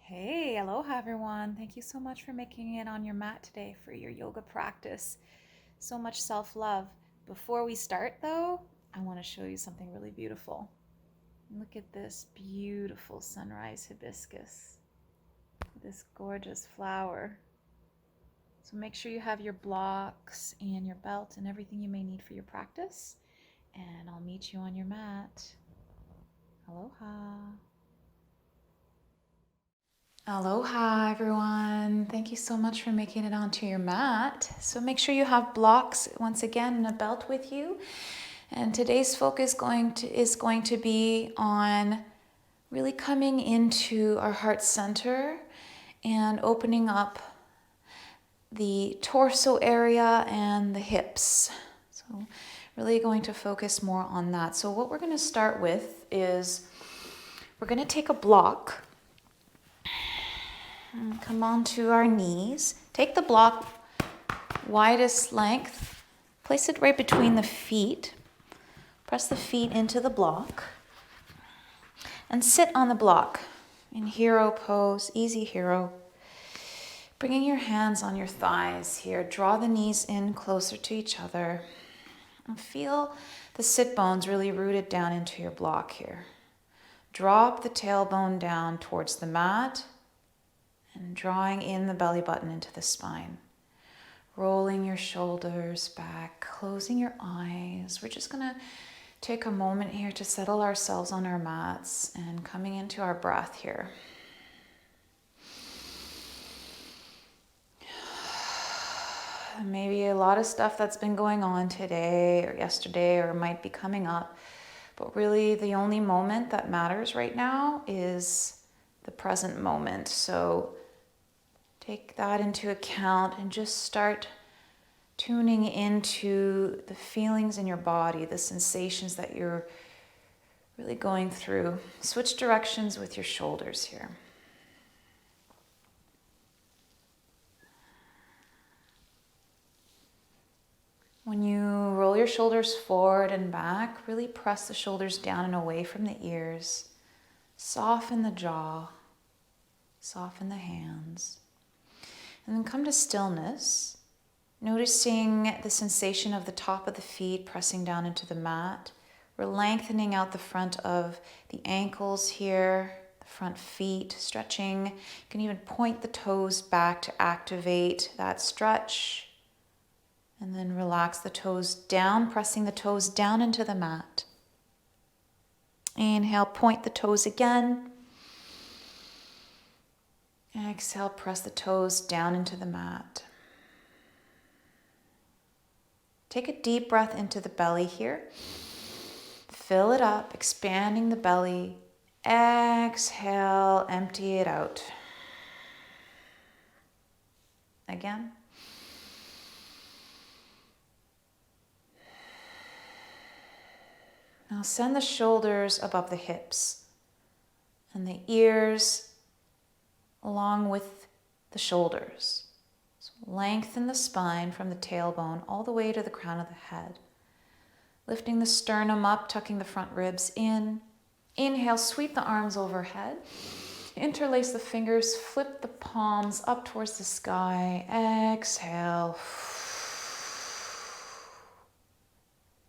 Hey, aloha everyone. Thank you so much for making it on your mat today for your yoga practice. So much self-love. Before we start though, I want to show you something really beautiful. Look at this beautiful sunrise hibiscus, this gorgeous flower. So make sure you have your blocks and your belt and everything you may need for your practice. And I'll meet you on your mat. Aloha. Aloha everyone. Thank you so much for making it onto your mat. So make sure you have blocks once again and a belt with you. And today's focus is going to be on really coming into our heart center and opening up the torso area and the hips. So really going to focus more on that. So what we're going to start with is we're going to take a block. And come onto our knees. Take the block widest length. Place it right between the feet. Press the feet into the block. And sit on the block in hero pose, easy hero. Bringing your hands on your thighs here. Draw the knees in closer to each other. And feel the sit bones really rooted down into your block here. Drop the tailbone down towards the mat. And drawing in the belly button into the spine. Rolling your shoulders back, closing your eyes. We're just gonna take a moment here to settle ourselves on our mats and coming into our breath here. Maybe a lot of stuff that's been going on today or yesterday or might be coming up, but really the only moment that matters right now is the present moment. So take that into account and just start tuning into the feelings in your body, the sensations that you're really going through. Switch directions with your shoulders here. When you roll your shoulders forward and back, really press the shoulders down and away from the ears. Soften the jaw, soften the hands. And then come to stillness, noticing the sensation of the top of the feet pressing down into the mat. We're lengthening out the front of the ankles here, the front feet, stretching. You can even point the toes back to activate that stretch. And then relax the toes down, pressing the toes down into the mat. Inhale, point the toes again. Exhale, press the toes down into the mat. Take a deep breath into the belly here. Fill it up, expanding the belly. Exhale, empty it out. Again. Now send the shoulders above the hips and the ears along with the shoulders. So lengthen the spine from the tailbone all the way to the crown of the head. Lifting the sternum up, tucking the front ribs in. Inhale, sweep the arms overhead. Interlace the fingers, flip the palms up towards the sky. Exhale.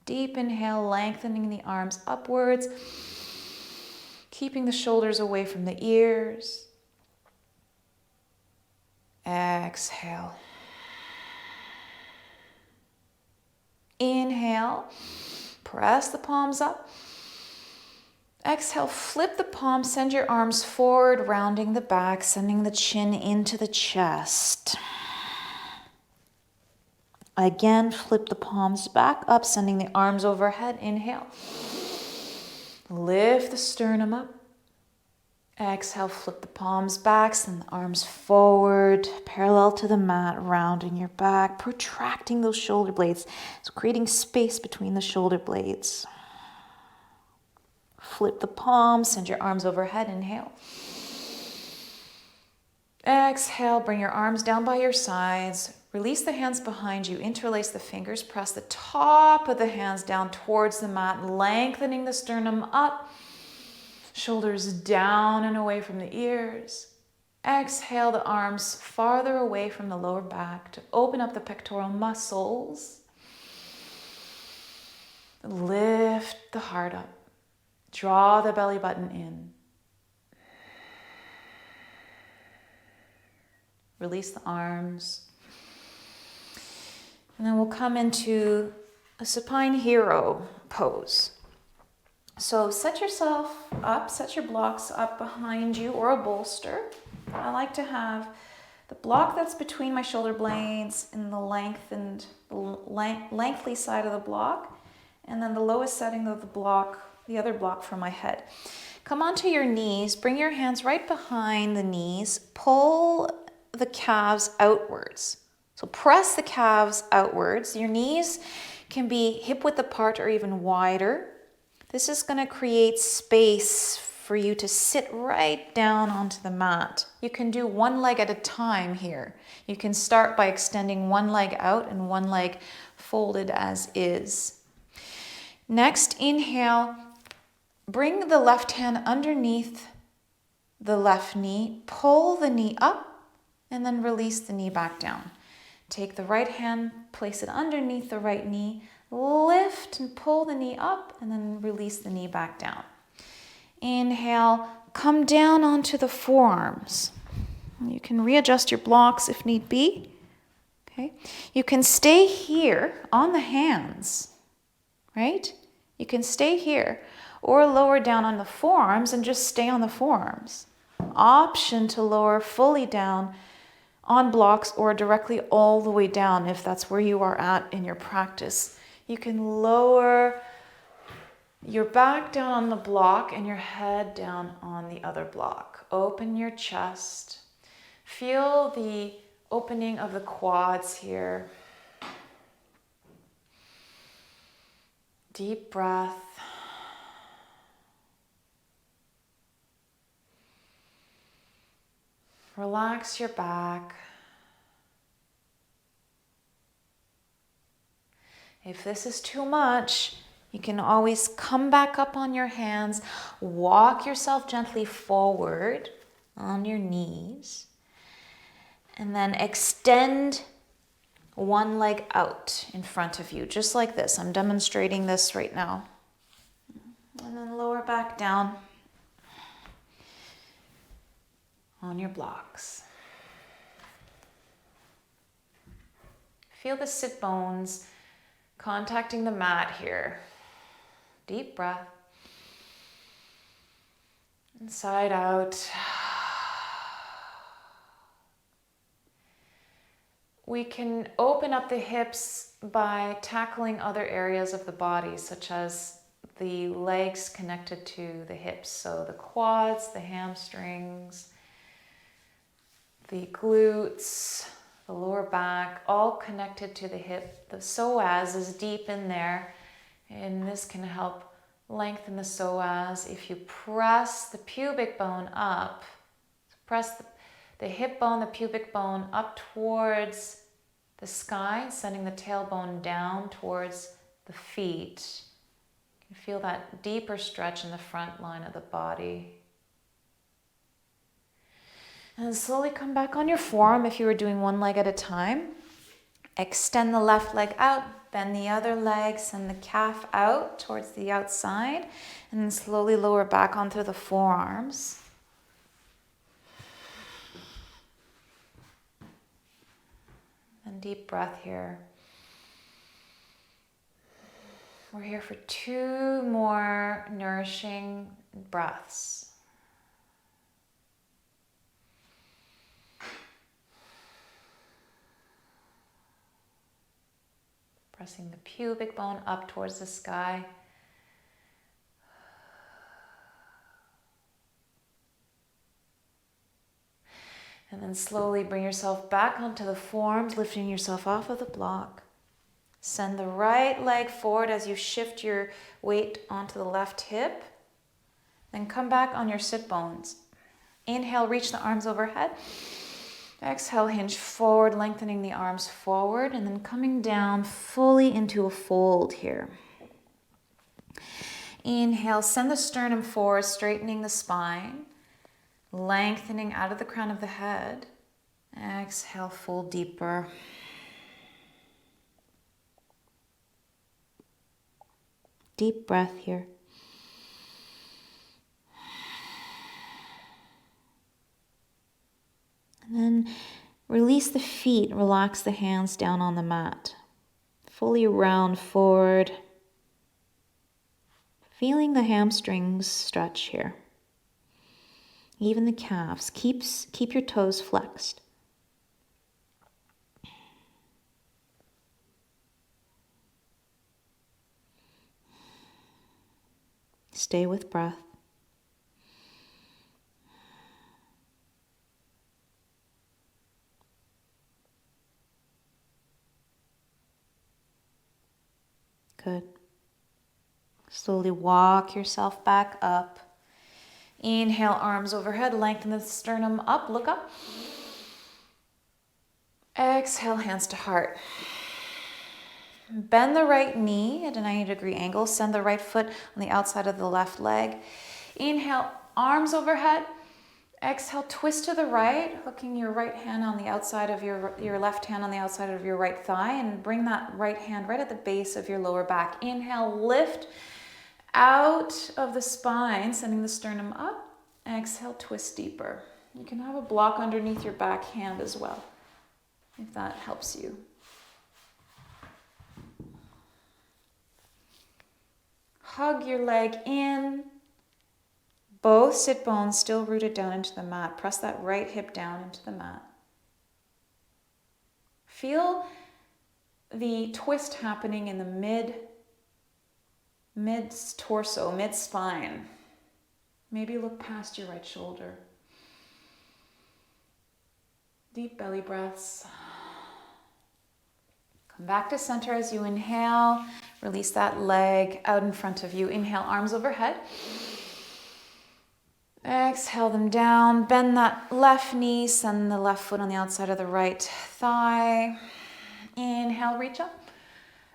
Deep inhale, lengthening the arms upwards. Keeping the shoulders away from the ears. Exhale. Inhale, press the palms up. Exhale, flip the palms, send your arms forward, rounding the back, sending the chin into the chest. Again, flip the palms back up, sending the arms overhead. Inhale. Lift the sternum up. Exhale, flip the palms back, send the arms forward, parallel to the mat, rounding your back, protracting those shoulder blades, so creating space between the shoulder blades. Flip the palms, send your arms overhead, inhale. Exhale, bring your arms down by your sides, release the hands behind you, interlace the fingers, press the top of the hands down towards the mat, lengthening the sternum up. Shoulders down and away from the ears. Exhale the arms farther away from the lower back to open up the pectoral muscles. Lift the heart up. Draw the belly button in. Release the arms. And then we'll come into a supine hero pose. So set yourself up, set your blocks up behind you or a bolster. I like to have the block that's between my shoulder blades in the lengthy side of the block, and then the lowest setting of the block, the other block for my head. Come onto your knees, bring your hands right behind the knees, pull the calves outwards. So press the calves outwards. Your knees can be hip width apart or even wider. This is going to create space for you to sit right down onto the mat. You can do one leg at a time here. You can start by extending one leg out and one leg folded as is. Next, inhale, bring the left hand underneath the left knee, pull the knee up, and then release the knee back down. Take the right hand, place it underneath the right knee, lift and pull the knee up, and then release the knee back down. Inhale, come down onto the forearms. You can readjust your blocks if need be. Okay. You can stay here on the hands, right? You can stay here or lower down on the forearms and just stay on the forearms. Option to lower fully down on blocks or directly all the way down if that's where you are at in your practice. You can lower your back down on the block and your head down on the other block. Open your chest. Feel the opening of the quads here. Deep breath. Relax your back. If this is too much, you can always come back up on your hands, walk yourself gently forward on your knees, and then extend one leg out in front of you, just like this. I'm demonstrating this right now. And then lower back down on your blocks. Feel the sit bones contacting the mat here. Deep breath. Inside out. We can open up the hips by tackling other areas of the body, such as the legs connected to the hips. So the quads, the hamstrings, the glutes, the lower back, all connected to the hip. The psoas is deep in there, and this can help lengthen the psoas. If you press the pubic bone up, press the hip bone, the pubic bone up towards the sky, sending the tailbone down towards the feet. You can feel that deeper stretch in the front line of the body. And slowly come back on your forearm if you were doing one leg at a time. Extend the left leg out, bend the other leg, send the calf out towards the outside, and then slowly lower back onto the forearms. And deep breath here. We're here for 2 more nourishing breaths. Pressing the pubic bone up towards the sky. And then slowly bring yourself back onto the forearms, lifting yourself off of the block. Send the right leg forward as you shift your weight onto the left hip. Then come back on your sit bones. Inhale, reach the arms overhead. Exhale, hinge forward, lengthening the arms forward, and then coming down fully into a fold here. Inhale, send the sternum forward, straightening the spine. Lengthening out of the crown of the head. Exhale, fold deeper. Deep breath here. And then release the feet, relax the hands down on the mat. Fully round forward. Feeling the hamstrings stretch here. Even the calves. Keep your toes flexed. Stay with breath. Good. Slowly walk yourself back up. Inhale, arms overhead, lengthen the sternum up, look up. Exhale, hands to heart. Bend the right knee at a 90-degree angle. Send the right foot on the outside of the left leg. Inhale, arms overhead. Exhale, twist to the right, hooking your right hand on the outside of your left hand on the outside of your right thigh, and bring that right hand right at the base of your lower back. Inhale, lift out of the spine, sending the sternum up. Exhale, twist deeper. You can have a block underneath your back hand as well, if that helps you. Hug your leg in. Both sit bones still rooted down into the mat. Press that right hip down into the mat. Feel the twist happening in the mid-torso, mid-spine. Maybe look past your right shoulder. Deep belly breaths. Come back to center as you inhale. Release that leg out in front of you. Inhale, arms overhead. Exhale them down. Bend that left knee. Send the left foot on the outside of the right thigh. Inhale, reach up.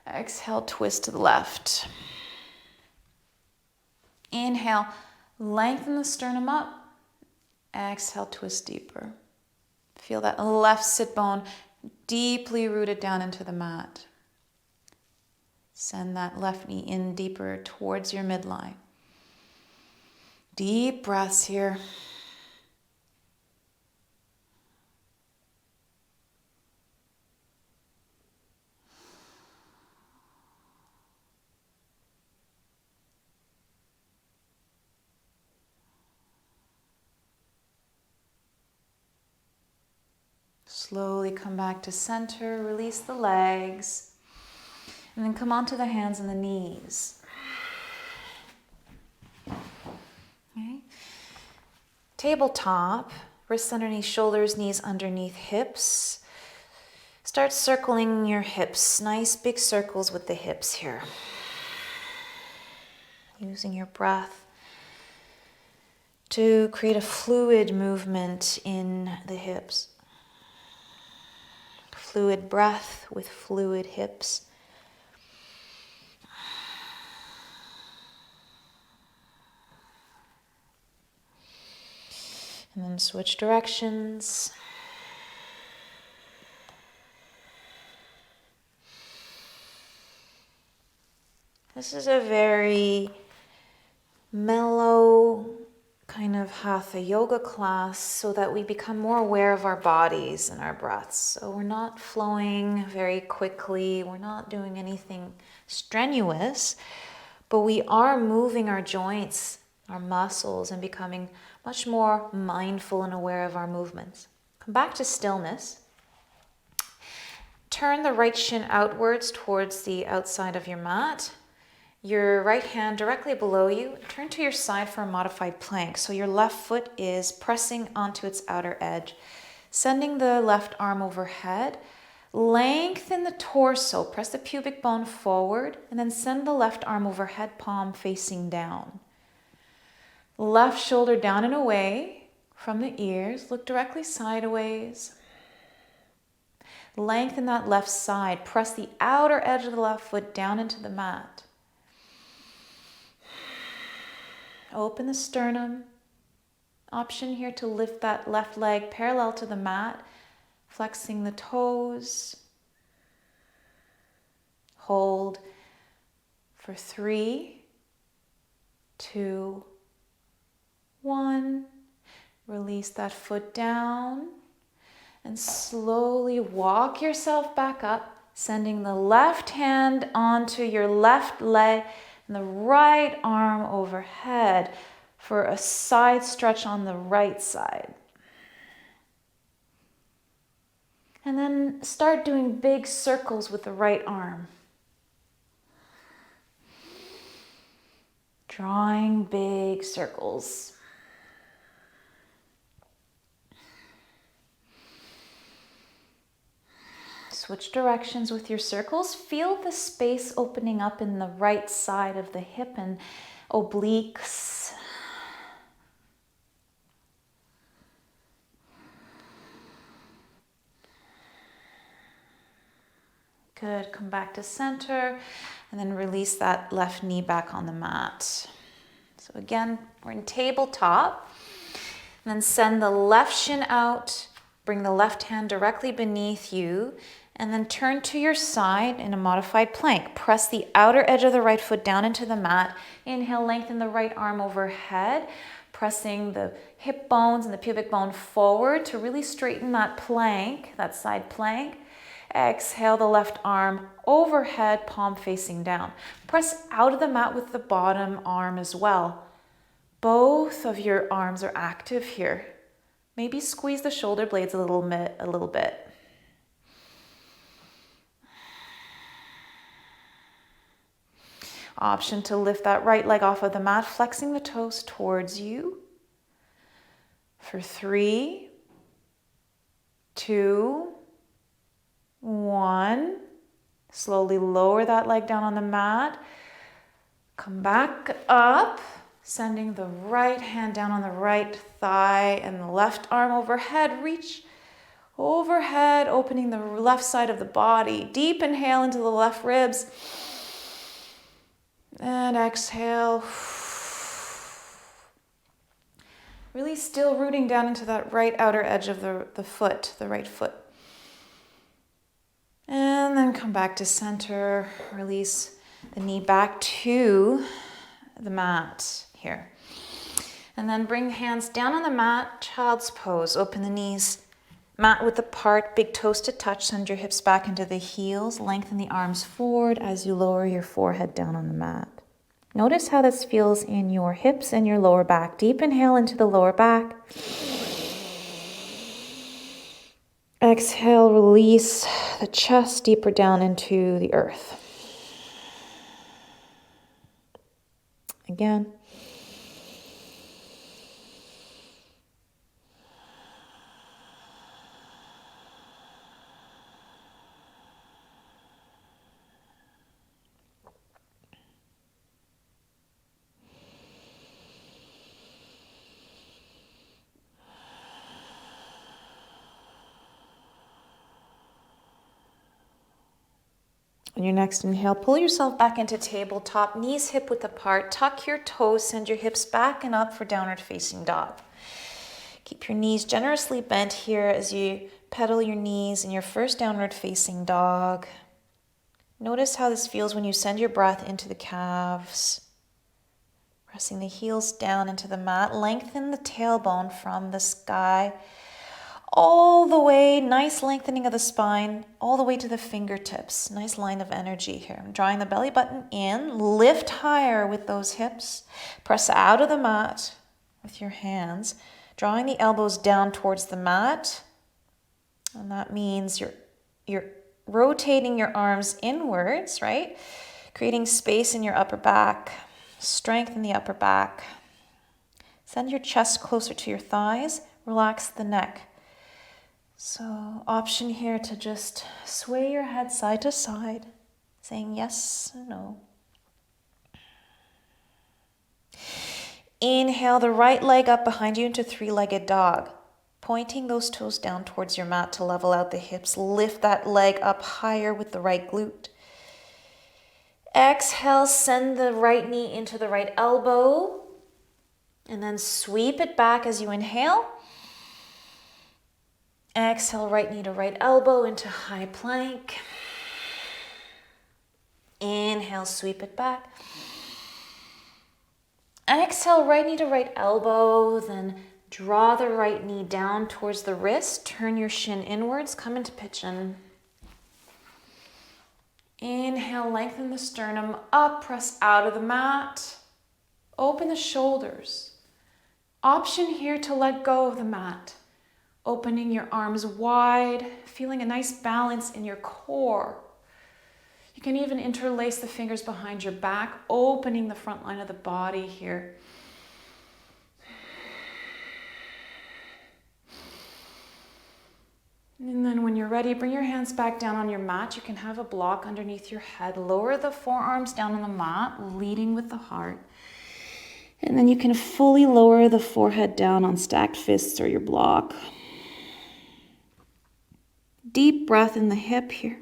Exhale, twist to the left. Inhale, lengthen the sternum up. Exhale, twist deeper. Feel that left sit bone deeply rooted down into the mat. Send that left knee in deeper towards your midline. Deep breaths here. Slowly come back to center, release the legs, and then come onto the hands and the knees. Okay. Tabletop, wrists underneath shoulders, knees underneath hips. Start circling your hips, nice big circles with the hips here. Using your breath to create a fluid movement in the hips. Fluid breath with fluid hips. And then switch directions. This is a very mellow kind of Hatha yoga class so that we become more aware of our bodies and our breaths. So we're not flowing very quickly. We're not doing anything strenuous, but we are moving our joints, our muscles, and becoming much more mindful and aware of our movements. Come back to stillness. Turn the right shin outwards towards the outside of your mat. Your right hand directly below you. Turn to your side for a modified plank. So your left foot is pressing onto its outer edge. Sending the left arm overhead. Lengthen the torso. Press the pubic bone forward. And then send the left arm overhead, palm facing down. Left shoulder down and away from the ears. Look directly sideways. Lengthen that left side. Press the outer edge of the left foot down into the mat. Open the sternum. Option here to lift that left leg parallel to the mat, flexing the toes. Hold for 3, 2, 1. Release that foot down and slowly walk yourself back up, sending the left hand onto your left leg and the right arm overhead for a side stretch on the right side. And then start doing big circles with the right arm. Drawing big circles. Switch directions with your circles. Feel the space opening up in the right side of the hip and obliques. Good. Come back to center and then release that left knee back on the mat. So again, we're in tabletop. And then send the left shin out. Bring the left hand directly beneath you. And then turn to your side in a modified plank. Press the outer edge of the right foot down into the mat. Inhale, lengthen the right arm overhead, pressing the hip bones and the pubic bone forward to really straighten that plank, that side plank. Exhale the left arm overhead, palm facing down. Press out of the mat with the bottom arm as well. Both of your arms are active here. Maybe squeeze the shoulder blades a little bit. Option to lift that right leg off of the mat, flexing the toes towards you. For 3, 2, 1. Slowly lower that leg down on the mat. Come back up, sending the right hand down on the right thigh and the left arm overhead. Reach overhead, opening the left side of the body. Deep inhale into the left ribs. And exhale. Really still rooting down into that right outer edge of the foot, the right foot. And then come back to center. Release the knee back to the mat here. And then bring hands down on the mat, child's pose. Open the knees, mat width apart, big toes to touch. Send your hips back into the heels. Lengthen the arms forward as you lower your forehead down on the mat. Notice how this feels in your hips and your lower back. Deep inhale into the lower back. Exhale, release the chest deeper down into the earth. Again. On your next inhale, pull yourself back into tabletop, knees hip width apart, tuck your toes, send your hips back and up for downward facing dog. Keep your knees generously bent here as you pedal your knees in your first downward facing dog. Notice how this feels when you send your breath into the calves. Pressing the heels down into the mat, lengthen the tailbone from the sky all the way, nice lengthening of the spine, all the way to the fingertips. Nice line of energy here. I'm drawing the belly button in, lift higher with those hips. Press out of the mat with your hands, drawing the elbows down towards the mat. And that means you're rotating your arms inwards, right? Creating space in your upper back, strength in the upper back. Send your chest closer to your thighs, relax the neck. So option here to just sway your head side to side, saying yes or no. Inhale the right leg up behind you into three-legged dog, pointing those toes down towards your mat to level out the hips. Lift that leg up higher with the right glute. Exhale, send the right knee into the right elbow. And then sweep it back as you inhale. Exhale, right knee to right elbow into high plank. Inhale, sweep it back. Exhale, right knee to right elbow, then draw the right knee down towards the wrist. Turn your shin inwards, come into pigeon. Inhale, lengthen the sternum up, press out of the mat. Open the shoulders. Option here to let go of the mat. Opening your arms wide, feeling a nice balance in your core. You can even interlace the fingers behind your back, opening the front line of the body here. And then when you're ready, bring your hands back down on your mat. You can have a block underneath your head. Lower the forearms down on the mat, leading with the heart. And then you can fully lower the forehead down on stacked fists or your block. Deep breath in the hip here.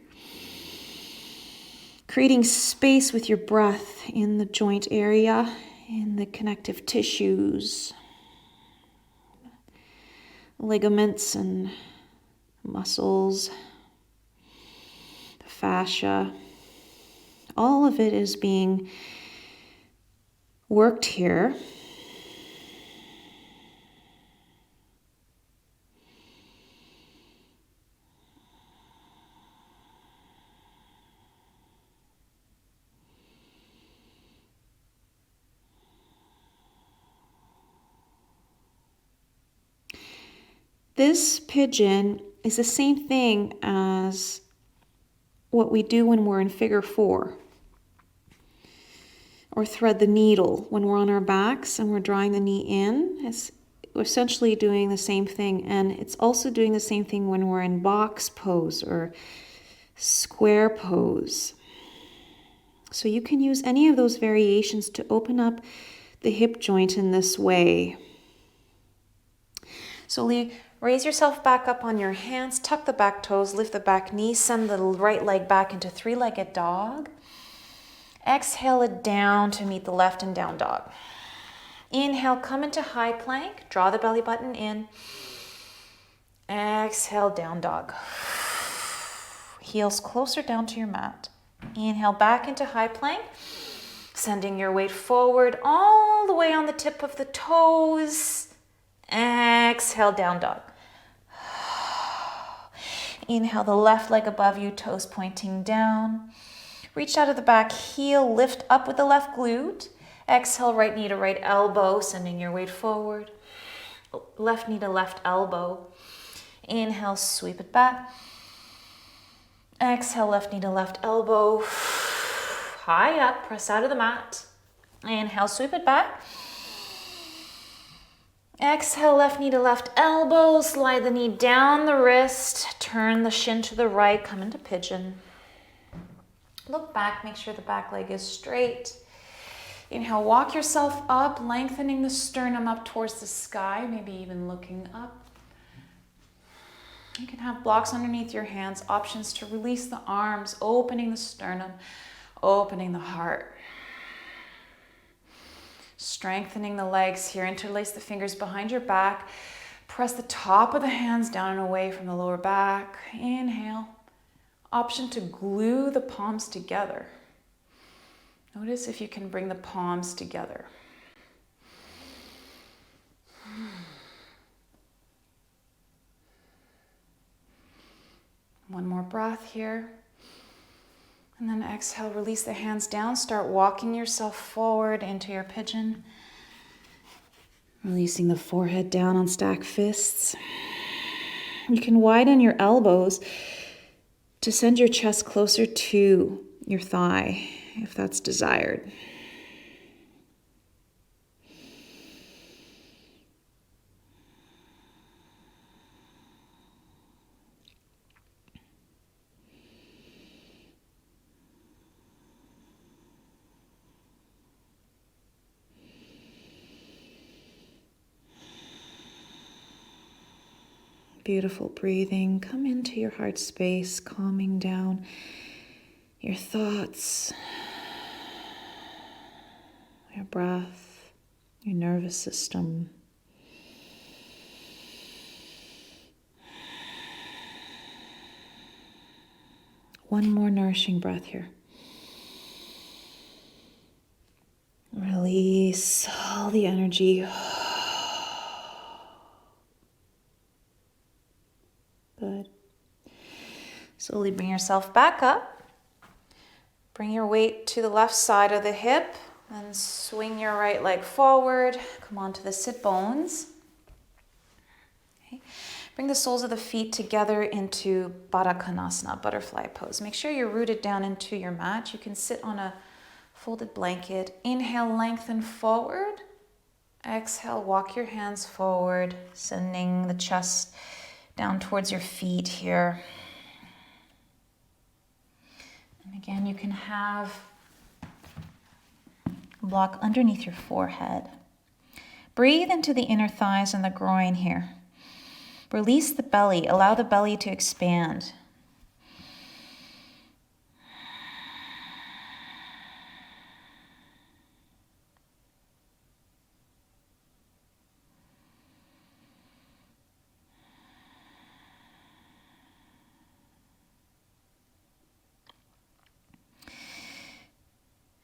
Creating space with your breath in the joint area, in the connective tissues, ligaments and muscles, the fascia. All of it is being worked here. This pigeon is the same thing as what we do when we're in figure 4. Or thread the needle when we're on our backs and we're drawing the knee in. It's essentially doing the same thing. And it's also doing the same thing when we're in box pose or square pose. So you can use any of those variations to open up the hip joint in this way. So raise yourself back up on your hands, tuck the back toes, lift the back knee, send the right leg back into three-legged dog. Exhale it down to meet the left and down dog. Inhale, come into high plank, draw the belly button in. Exhale, down dog. Heels closer down to your mat. Inhale back into high plank, sending your weight forward all the way on the tip of the toes. Exhale, down dog. Inhale the left leg above you, toes pointing down. Reach out of the back heel, lift up with the left glute. Exhale, right knee to right elbow, sending your weight forward. Left knee to left elbow. Inhale, sweep it back. Exhale, left knee to left elbow. High up, press out of the mat. Inhale, sweep it back. Exhale, left knee to left elbow, slide the knee down the wrist, turn the shin to the right, come into pigeon. Look back, make sure the back leg is straight. Inhale, walk yourself up, lengthening the sternum up towards the sky, maybe even looking up. You can have blocks underneath your hands, options to release the arms, opening the sternum, opening the heart. Strengthening the legs here, interlace the fingers behind your back. Press the top of the hands down and away from the lower back. Inhale. Option to glue the palms together. Notice if you can bring the palms together. One more breath here. And then exhale, release the hands down. Start walking yourself forward into your pigeon. Releasing the forehead down on stacked fists. You can widen your elbows to send your chest closer to your thigh, if that's desired. Beautiful breathing. Come into your heart space, calming down your thoughts, your breath. your nervous system. One more nourishing breath here. Release all the energy. Good. Slowly bring yourself back up. Bring your weight to the left side of the hip and swing your right leg forward. Come onto the sit bones. Okay. Bring the soles of the feet together into Baddha Konasana, butterfly pose. Make sure you're rooted down into your mat. You can sit on a folded blanket. Inhale, lengthen forward. Exhale, walk your hands forward, sending the chest down towards your feet here. And again, you can have a block underneath your forehead. Breathe into the inner thighs and the groin here. Release the belly. Allow the belly to expand.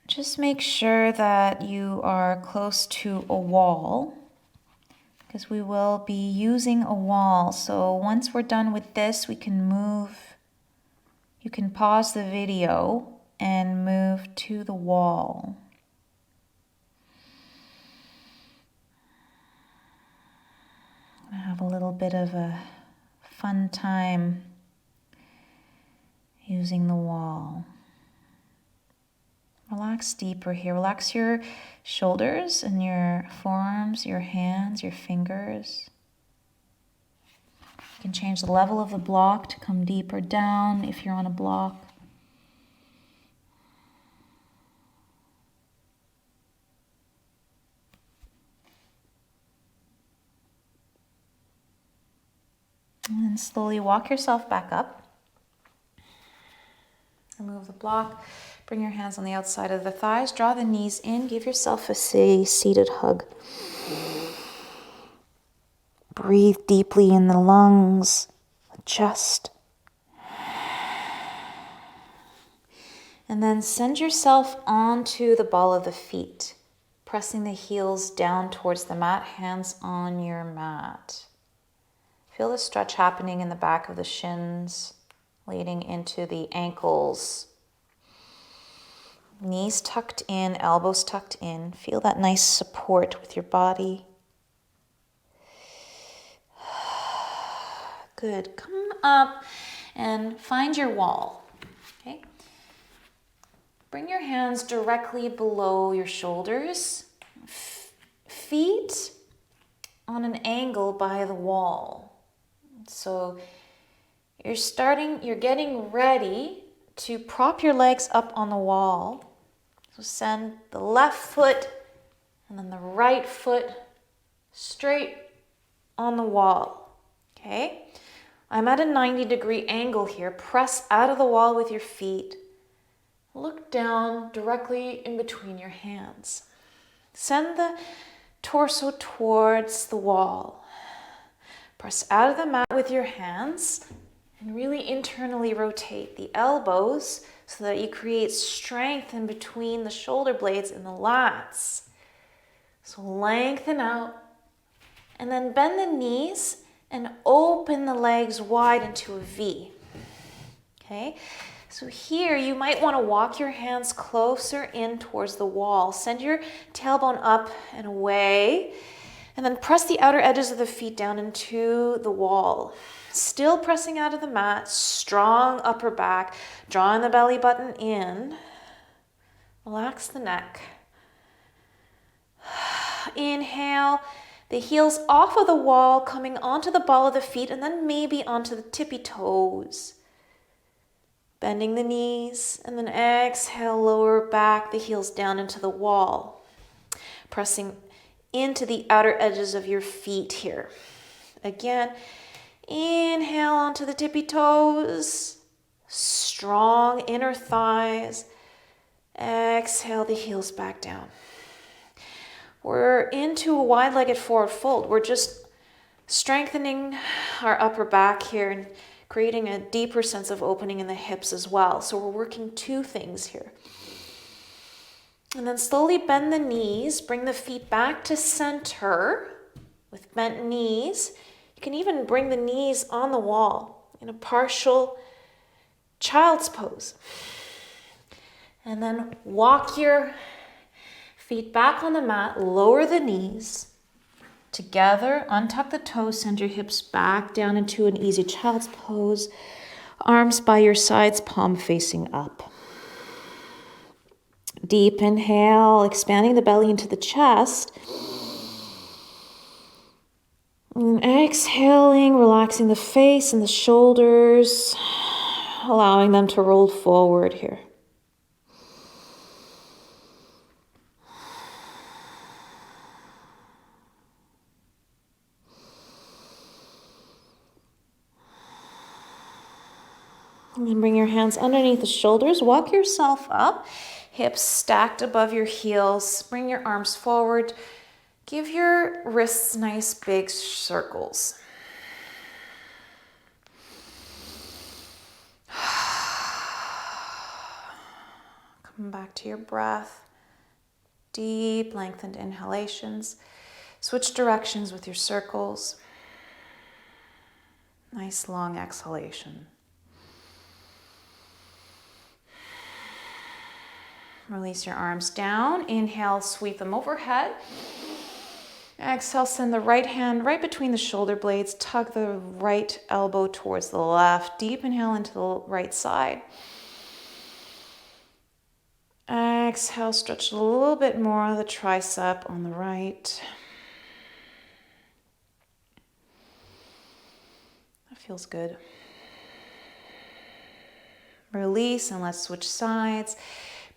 Just make sure that you are close to a wall, because we will be using a wall. So once we're done with this, we can move. You can pause the video and move to the wall. I have a little bit of a fun time using the wall. Relax deeper here. Relax your shoulders and your forearms, your hands, your fingers. You can change the level of the block to come deeper down if you're on a block. And then slowly walk yourself back up. Remove the block. Bring your hands on the outside of the thighs. Draw the knees in. Give yourself a seated hug. Breathe deeply in the lungs, the chest. And then send yourself onto the ball of the feet, pressing the heels down towards the mat, hands on your mat. Feel the stretch happening in the back of the shins, leading into the ankles. Knees tucked in, elbows tucked in. Feel that nice support with your body. Good. Come up and find your wall. Okay. Bring your hands directly below your shoulders. Feet on an angle by the wall. So you're getting ready to prop your legs up on the wall. So send the left foot and then the right foot straight on the wall. Okay? I'm at a 90-degree angle here. Press out of the wall with your feet. Look down directly in between your hands. Send the torso towards the wall. Press out of the mat with your hands and really internally rotate the elbows so that you create strength in between the shoulder blades and the lats. So lengthen out and then bend the knees and open the legs wide into a V. Okay? So here you might want to walk your hands closer in towards the wall. Send your tailbone up and away. And then press the outer edges of the feet down into the wall. Still pressing out of the mat, strong upper back, drawing the belly button in. Relax the neck. Inhale, the heels off of the wall, coming onto the ball of the feet, and then maybe onto the tippy toes. Bending the knees, and then exhale, lower back, the heels down into the wall. Pressing into the outer edges of your feet here. Again, inhale onto the tippy toes. Strong inner thighs. Exhale the heels back down. We're into a wide-legged forward fold. We're just strengthening our upper back here and creating a deeper sense of opening in the hips as well. So we're working two things here. And then slowly bend the knees, bring the feet back to center with bent knees. You can even bring the knees on the wall in a partial child's pose. And then walk your feet back on the mat, lower the knees. Together, untuck the toes, send your hips back down into an easy child's pose. Arms by your sides, palm facing up. Deep inhale, expanding the belly into the chest. And exhaling, relaxing the face and the shoulders, allowing them to roll forward here. And then bring your hands underneath the shoulders. Walk yourself up. Hips stacked above your heels. Bring your arms forward. Give your wrists nice big circles. Come back to your breath. Deep, lengthened inhalations. Switch directions with your circles. Nice long exhalation. Release your arms down. Inhale, sweep them overhead. Exhale, send the right hand right between the shoulder blades. Tug the right elbow towards the left. Deep inhale into the right side. Exhale, stretch a little bit more of the tricep on the right. That feels good. Release and let's switch sides.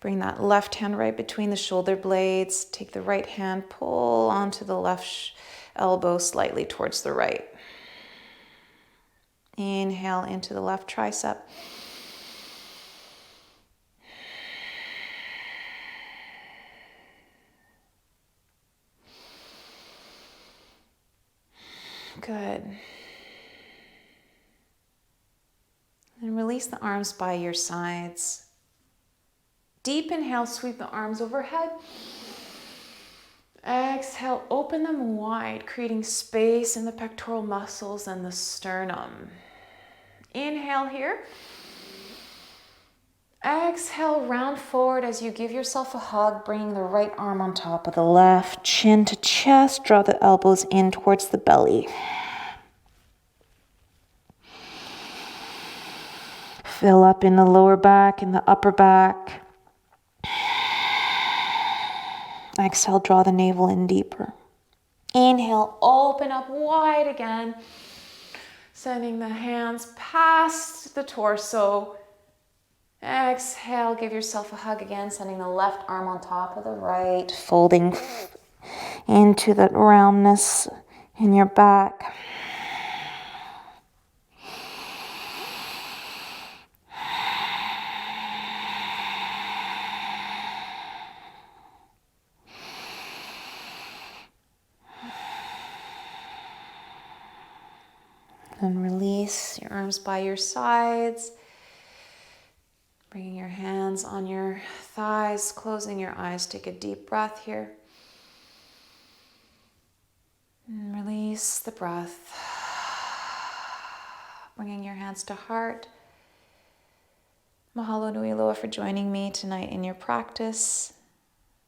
Bring that left hand right between the shoulder blades. Take the right hand, pull onto the left elbow slightly towards the right. Inhale into the left tricep. Good. And release the arms by your sides. Deep inhale, sweep the arms overhead. Exhale, open them wide, creating space in the pectoral muscles and the sternum. Inhale here. Exhale, round forward as you give yourself a hug, bringing the right arm on top of the left, chin to chest, draw the elbows in towards the belly. Fill up in the lower back and the upper back. Exhale, draw the navel in deeper. Inhale, open up wide again. Sending the hands past the torso. Exhale, give yourself a hug again, sending the left arm on top of the right, folding into the roundness in your back. And release your arms by your sides. Bringing your hands on your thighs, closing your eyes. Take a deep breath here. And release the breath. Bringing your hands to heart. Mahalo nui loa for joining me tonight in your practice.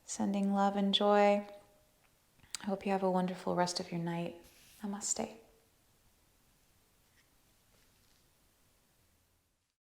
Sending love and joy. I hope you have a wonderful rest of your night. Namaste.